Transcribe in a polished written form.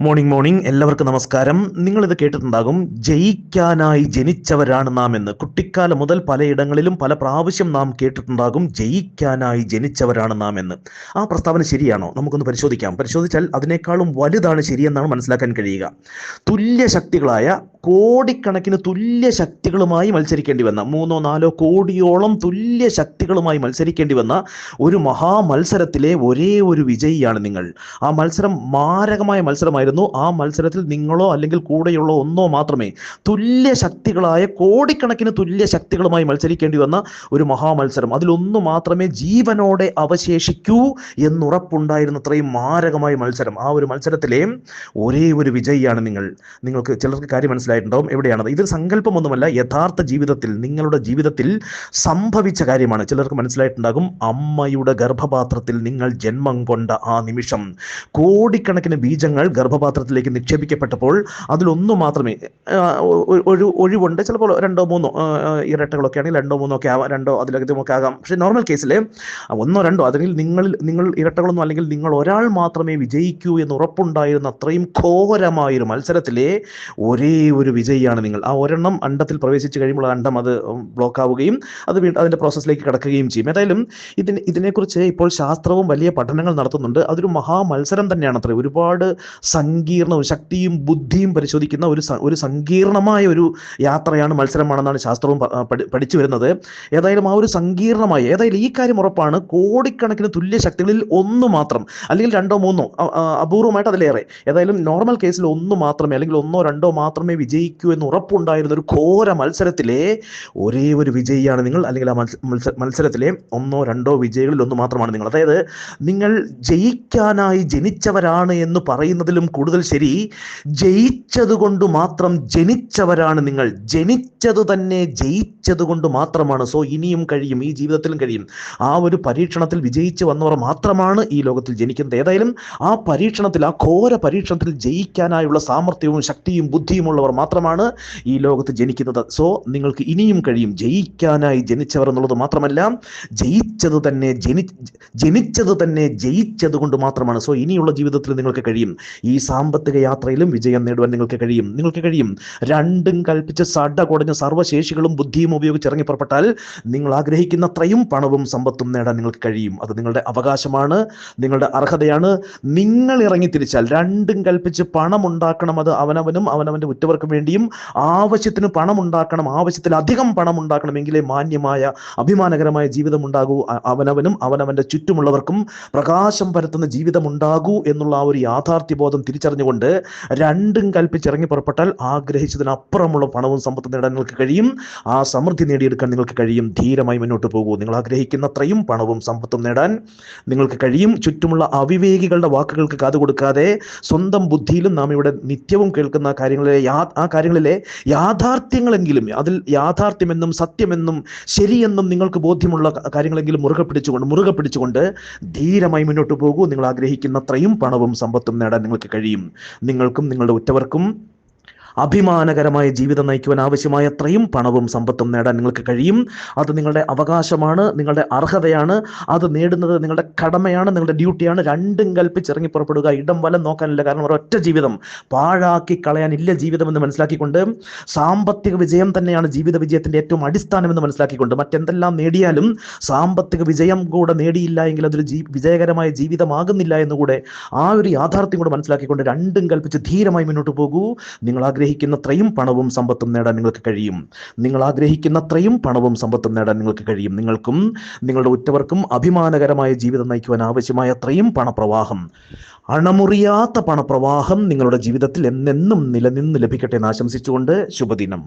Morning morning എല്ലാവർക്കും നമസ്കാരം. നിങ്ങളിത് കേട്ടിട്ടുണ്ടാകും, ജയിക്കാനായി ജനിച്ചവരാണ് നാം എന്ന്. കുട്ടിക്കാലം മുതൽ പലയിടങ്ങളിലും പല പ്രാവശ്യം നാം കേട്ടിട്ടുണ്ടാകും, ജയിക്കാനായി ജനിച്ചവരാണ് നാം എന്ന്. ആ പ്രസ്താവന ശരിയാണോ? നമുക്കൊന്ന് പരിശോധിക്കാം. പരിശോധിച്ചാൽ അതിനേക്കാളും വലുതാണ് ശരിയെന്നാണ് മനസ്സിലാക്കാൻ കഴിയുക. തുല്യ ശക്തികളായ കോടിക്കണക്കിന് തുല്യ ശക്തികളുമായി മത്സരിക്കേണ്ടി വന്ന 3-4 കോടിയോളം തുല്യ ശക്തികളുമായി മത്സരിക്കേണ്ടി വന്ന ഒരു മഹാമത്സരത്തിലെ ഒരേ ഒരു വിജയിയാണ് നിങ്ങൾ. ആ മത്സരം മാരകമായ മത്സരമായിരുന്നു. ആ മത്സരത്തിൽ നിങ്ങളോ അല്ലെങ്കിൽ കൂടെയുള്ള ഒന്നോ മാത്രമേ തുല്യ ശക്തികളായ കോടിക്കണക്കിന് തുല്യ ശക്തികളുമായി മത്സരിക്കേണ്ടി വന്ന ഒരു മഹാമത്സരം, അതിലൊന്നു മാത്രമേ ജീവനോടെ അവശേഷിക്കൂ എന്നുറപ്പുണ്ടായിരുന്ന അത്രയും മാരകമായ മത്സരം. ആ ഒരു മത്സരത്തിലെ ഒരേ ഒരു വിജയിയാണ് നിങ്ങൾ. നിങ്ങൾക്ക് ചിലർക്ക് കാര്യം മനസ്സിലായിട്ടുണ്ടാവും. എവിടെയാണത്? ഇത് സങ്കല്പമൊന്നുമല്ല, യഥാർത്ഥ ജീവിതത്തിൽ നിങ്ങളുടെ ജീവിതത്തിൽ സംഭവിച്ച കാര്യമാണ്. ചിലർക്ക് മനസ്സിലായിട്ടുണ്ടാകും, അമ്മയുടെ ഗർഭപാത്രത്തിൽ നിങ്ങൾ ജന്മം കൊണ്ട ആ നിമിഷം കോടിക്കണക്കിന് ബീജങ്ങൾ ഗർഭപാത്രത്തിലേക്ക് നിക്ഷേപിക്കപ്പെട്ടപ്പോൾ അതിലൊന്നു മാത്രമേ ഒരു ഒഴിവുണ്ട്. ചിലപ്പോൾ 2-3 ഇരട്ടകളൊക്കെ ആണെങ്കിൽ 2-3 ഒക്കെ ആവാം, 2 അതിലധികമൊക്കെ ആകാം. പക്ഷേ നോർമൽ കേസിൽ 1-2 അതിൽ നിങ്ങൾ ഇരട്ടകളൊന്നും അല്ലെങ്കിൽ നിങ്ങൾ ഒരാൾ മാത്രമേ വിജയിക്കൂ എന്ന് ഉറപ്പുണ്ടായിരുന്ന അത്രയും ഘോരമായൊരു മത്സരത്തിലെ ഒരേ ഒരു വിജയിയാണ് നിങ്ങൾ. ആ ഒരെണ്ണം അണ്ടത്തിൽ പ്രവേശിച്ച് കഴിയുമ്പോൾ അണ്ടം അത് ബ്ലോക്ക് ആവുകയും അത് അതിൻ്റെ പ്രോസസ്സിലേക്ക് കടക്കുകയും ചെയ്യും. ഏതായാലും ഇതിനെക്കുറിച്ച് ഇപ്പോൾ ശാസ്ത്രവും വലിയ പഠനങ്ങൾ നടത്തുന്നുണ്ട്. അതൊരു മഹാമത്സരം തന്നെയാണ് അത്ര. ഒരുപാട് സങ്കീർണവും ശക്തിയും ബുദ്ധിയും പരിശോധിക്കുന്ന ഒരു സങ്കീർണമായ ഒരു യാത്രയാണ്, മത്സരമാണെന്നാണ് ശാസ്ത്രവും പഠിച്ചു വരുന്നത്. ഏതായാലും ആ ഒരു സങ്കീർണമായ, ഏതായാലും ഈ കാര്യം ഉറപ്പാണ്, കോടിക്കണക്കിന് തുല്യ ശക്തികളിൽ ഒന്ന് മാത്രം അല്ലെങ്കിൽ 2-3 അപൂർവമായിട്ട് അതിലേറെ, ഏതായാലും നോർമൽ കേസിൽ ഒന്ന് മാത്രമേ അല്ലെങ്കിൽ 1-2 മാത്രമേ വിജയിക്കൂ എന്ന് ഉറപ്പുണ്ടായിരുന്ന ഒരു ഘോര മത്സരത്തിലെ ഒരേ ഒരു വിജയിയാണ് നിങ്ങൾ. അല്ലെങ്കിൽ ആ മത്സരത്തിലെ 1-2 വിജയികളിൽ ഒന്ന് മാത്രമാണ് നിങ്ങൾ. അതായത് നിങ്ങൾ ജയിക്കാനായി ജനിച്ചവരാണ് എന്ന് പറയുന്നതിലും കൂടുതൽ ശരി, ജയിച്ചതുകൊണ്ട് മാത്രം ജനിച്ചവരാണ് നിങ്ങൾ. ജനിച്ചത് തന്നെ ജയിച്ചത് കൊണ്ട് മാത്രമാണ്. സോ ഇനിയും കഴിയും, ഈ ജീവിതത്തിലും കഴിയും. ആ ഒരു പരീക്ഷണത്തിൽ വിജയിച്ച് വന്നവർ മാത്രമാണ് ഈ ലോകത്തിൽ ജനിക്കുന്നത്. ഏതായാലും ആ പരീക്ഷണത്തിൽ, ആ ഘോര പരീക്ഷണത്തിൽ ജയിക്കാനായുള്ള സാമർഥ്യവും ശക്തിയും ബുദ്ധിയുമുള്ളവർ മാത്രമാണ് ഈ ലോകത്ത് ജനിക്കുന്നത്. സോ നിങ്ങൾക്ക് ഇനിയും കഴിയും. ജയിക്കാനായി ജനിച്ചവർ എന്നുള്ളത് മാത്രമല്ല, ജനിച്ചത് തന്നെ ജയിച്ചത് കൊണ്ട് മാത്രമാണ്. സോ ഇനിയുള്ള ജീവിതത്തിൽ നിങ്ങൾക്ക് കഴിയും. ഈ സാമ്പത്തിക യാത്രയിലും വിജയം നേടുവാൻ നിങ്ങൾക്ക് കഴിയും. രണ്ടും കൽപ്പിച്ച് സട കുടഞ്ഞ സർവ്വശേഷികളും ബുദ്ധിയും ഉപയോഗിച്ച് ഇറങ്ങി പുറപ്പെട്ടാൽ നിങ്ങൾ ആഗ്രഹിക്കുന്ന അത്രയും പണവും സമ്പത്തും നേടാൻ നിങ്ങൾക്ക് കഴിയും. അത് നിങ്ങളുടെ അവകാശമാണ്, നിങ്ങളുടെ അർഹതയാണ്. നിങ്ങൾ ഇറങ്ങി തിരിച്ചാൽ രണ്ടും കൽപ്പിച്ച് പണം ഉണ്ടാക്കണം. അത് അവനവനും അവനവൻ്റെ ഉറ്റവർക്കും വേണ്ടിയും ആവശ്യത്തിന് പണം ഉണ്ടാക്കണം, ആവശ്യത്തിലധികം പണം ഉണ്ടാക്കണമെങ്കിലേ മാന്യമായ അഭിമാനകരമായ ജീവിതം ഉണ്ടാകൂ. അവനവനും അവനവൻ്റെ ചുറ്റുമുള്ളവർക്കും പ്രകാശം പരത്തുന്ന ജീവിതം ഉണ്ടാകൂ എന്നുള്ള ആ ഒരു യാഥാർത്ഥ്യബോധം തിരിച്ചറിഞ്ഞുകൊണ്ട് രണ്ടും കൽപ്പിച്ചിറങ്ങി പുറപ്പെട്ടാൽ ആഗ്രഹിച്ചതിനപ്പുറമുള്ള പണവും സമ്പത്തും നേടാൻ നിങ്ങൾക്ക് കഴിയും. ആ സമൃദ്ധി നേടിയെടുക്കാൻ നിങ്ങൾക്ക് കഴിയും. ധീരമായി മുന്നോട്ട് പോകൂ. നിങ്ങൾ ആഗ്രഹിക്കുന്ന അത്രയും പണവും സമ്പത്തും നേടാൻ നിങ്ങൾക്ക് കഴിയും. ചുറ്റുമുള്ള അവിവേകികളുടെ വാക്കുകൾക്ക് കാതുകൊടുക്കാതെ സ്വന്തം ബുദ്ധിയിലും നാം ഇവിടെ നിത്യവും കേൾക്കുന്ന കാര്യങ്ങളിലെ യാഥാർത്ഥ്യങ്ങളെങ്കിലും, അതിൽ യാഥാർത്ഥ്യമെന്നും സത്യമെന്നും ശരിയെന്നും നിങ്ങൾക്ക് ബോധ്യമുള്ള കാര്യങ്ങളെങ്കിലും മുറുകെ പിടിച്ചുകൊണ്ട് ധീരമായി മുന്നോട്ട് പോകൂ. നിങ്ങൾ ആഗ്രഹിക്കുന്ന അത്രയും പണവും സമ്പത്തും നേടാൻ നിങ്ങൾക്ക് കഴിയും. നിങ്ങൾക്കും നിങ്ങളുടെ ഉറ്റവർക്കും അഭിമാനകരമായ ജീവിതം നയിക്കുവാൻ ആവശ്യമായ അത്രയും പണവും സമ്പത്തും നേടാൻ നിങ്ങൾക്ക് കഴിയും. അത് നിങ്ങളുടെ അവകാശമാണ്, നിങ്ങളുടെ അർഹതയാണ്. അത് നേടുന്നത് നിങ്ങളുടെ കടമയാണ്, നിങ്ങളുടെ ഡ്യൂട്ടിയാണ്. രണ്ടും കൽപ്പിച്ചിറങ്ങി പുറപ്പെടുക. ഇടം വലം നോക്കാനില്ല. കാരണം ഒരൊറ്റ ജീവിതം പാഴാക്കി കളയാനില്ല ജീവിതമെന്ന് മനസ്സിലാക്കിക്കൊണ്ട്, സാമ്പത്തിക വിജയം തന്നെയാണ് ജീവിത വിജയത്തിൻ്റെ ഏറ്റവും അടിസ്ഥാനമെന്ന് മനസ്സിലാക്കിക്കൊണ്ട്, മറ്റെന്തെല്ലാം നേടിയാലും സാമ്പത്തിക വിജയം കൂടെ നേടിയില്ല എങ്കിൽ അതൊരു വിജയകരമായ ജീവിതമാകുന്നില്ല എന്നുകൂടെ ആ ഒരു യാഥാർത്ഥ്യം കൂടെ മനസ്സിലാക്കിക്കൊണ്ട് രണ്ടും കൽപ്പിച്ച് ധീരമായി മുന്നോട്ട് പോകൂ. നിങ്ങൾ ആഗ്രഹിക്കുന്നത്രയും പണവും സമ്പത്തും നേടാൻ നിങ്ങൾക്ക് കഴിയും. നിങ്ങൾക്കും നിങ്ങളുടെ ഉറ്റവർക്കും അഭിമാനകരമായ ജീവിതം നയിക്കുവാൻ ആവശ്യമായ അത്രയും പണപ്രവാഹം, അണമുറിയാത്ത പണപ്രവാഹം നിങ്ങളുടെ ജീവിതത്തിൽ എന്നെന്നും നിലനിന്ന് ലഭിക്കട്ടെ എന്ന് ആശംസിച്ചുകൊണ്ട് ശുഭദിനം.